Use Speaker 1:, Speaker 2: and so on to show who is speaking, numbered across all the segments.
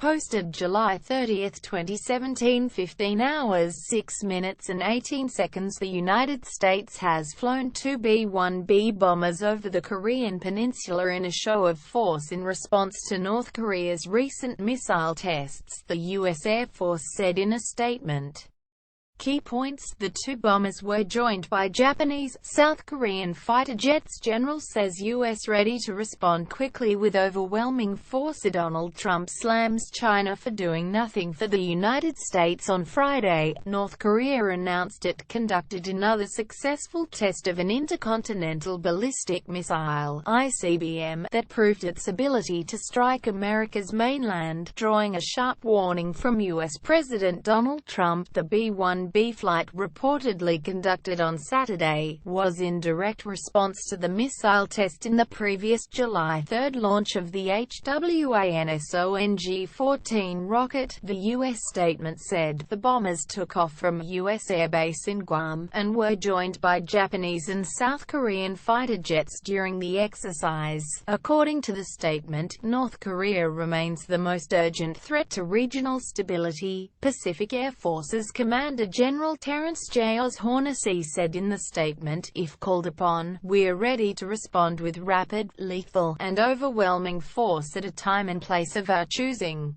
Speaker 1: posted July 30, 2017, 15 hours 6 minutes and 18 seconds. The United States has flown two B-1B bombers over the Korean peninsula in a show of force in response to North Korea's recent missile tests, the U.S. Air Force said in a statement. Key points: the two bombers were joined by Japanese, South Korean fighter jets. General says U.S. ready to respond quickly with overwhelming force. Donald Trump slams China for doing nothing for the United States. On Friday, North Korea announced it conducted another successful test of an intercontinental ballistic missile (ICBM) that proved its ability to strike America's mainland, drawing a sharp warning from U.S. President Donald Trump. The B-1B flight, reportedly conducted on Saturday, was in direct response to the missile test in the previous July 3 launch of the HWANSONG-14 rocket, the U.S. statement said. The bombers took off from a U.S. airbase in Guam, and were joined by Japanese and South Korean fighter jets during the exercise. According to the statement, North Korea remains the most urgent threat to regional stability, Pacific Air Forces Commander General Terrence J. O'Shaunnessy said in the statement. If called upon, we're ready to respond with rapid, lethal, and overwhelming force at a time and place of our choosing.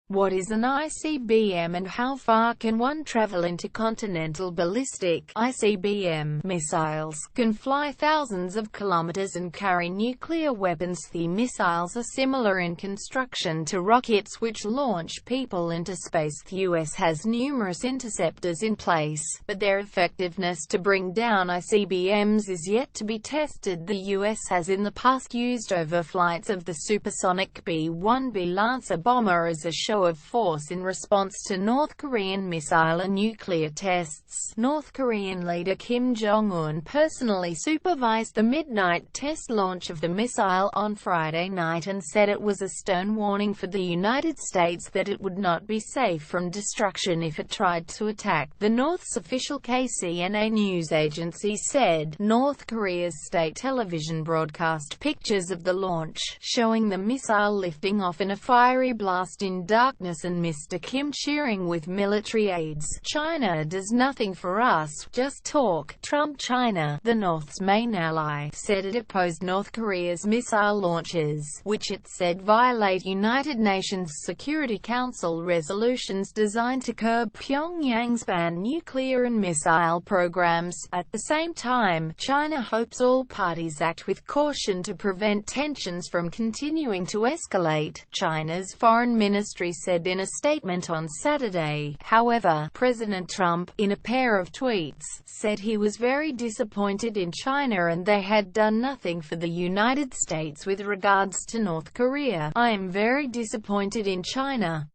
Speaker 1: What is an ICBM and how far can one travel? Intercontinental ballistic (ICBM) missiles can fly thousands of kilometers and carry nuclear weapons. The missiles are similar in construction to rockets which launch people into space. The U.S. has numerous interceptors in place, but their effectiveness to bring down ICBMs is yet to be tested. The U.S. has in the past used overflights of the supersonic B-1B Lancer bomber as a show of force in response to North Korean missile and nuclear tests. North Korean leader Kim Jong-un personally supervised the midnight test launch of the missile on Friday night and said it was a stern warning for the United States that it would not be safe from destruction if it tried to attack. The North's official KCNA news agency said. North Korea's state television broadcast pictures of the launch, showing the missile lifting off in a fiery blast in darkness and Mr. Kim cheering with military aides. China does nothing for us, just talk. Trump. China, the North's main ally, said it opposed North Korea's missile launches, which it said violate United Nations Security Council resolutions designed to curb Pyongyang's banned nuclear and missile programs. At the same time, China hopes all parties act with caution to prevent tensions from continuing to escalate, China's foreign ministry said in a statement on Saturday. However, President Trump, in a pair of tweets, said he was very disappointed in China and they had done nothing for the United States with regards to North Korea. I am very disappointed in China.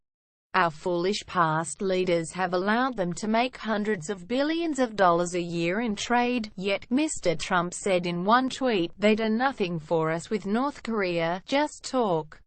Speaker 1: Our foolish past leaders have allowed them to make hundreds of billions of dollars a year in trade, yet, Mr. Trump said in one tweet, they do nothing for us with North Korea, just talk.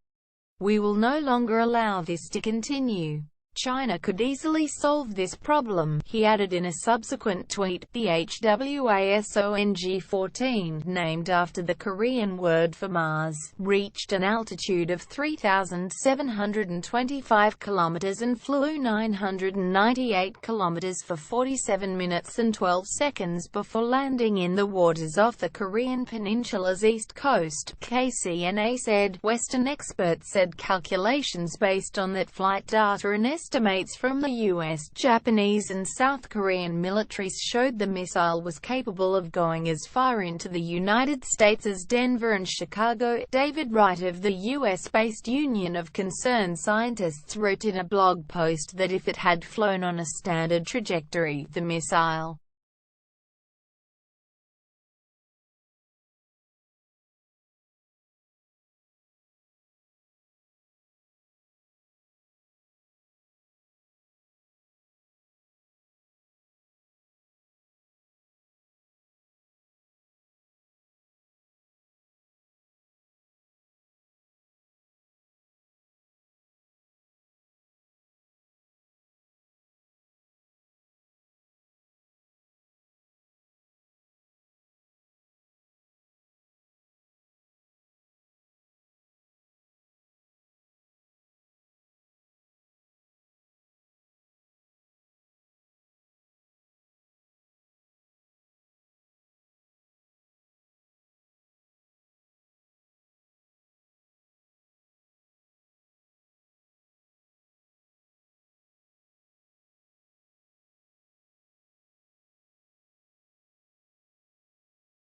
Speaker 1: We will no longer allow this to continue. China could easily solve this problem, he added in a subsequent tweet. The HWASONG-14, named after the Korean word for Mars, reached an altitude of 3,725 kilometers and flew 998 kilometers for 47 minutes and 12 seconds before landing in the waters off the Korean peninsula's east coast, KCNA said. Western experts said calculations based on that flight data and estimates from the U.S., Japanese and South Korean militaries showed the missile was capable of going as far into the United States as Denver and Chicago. David Wright of the U.S.-based Union of Concerned Scientists wrote in a blog post that if it had flown on a standard trajectory, the missile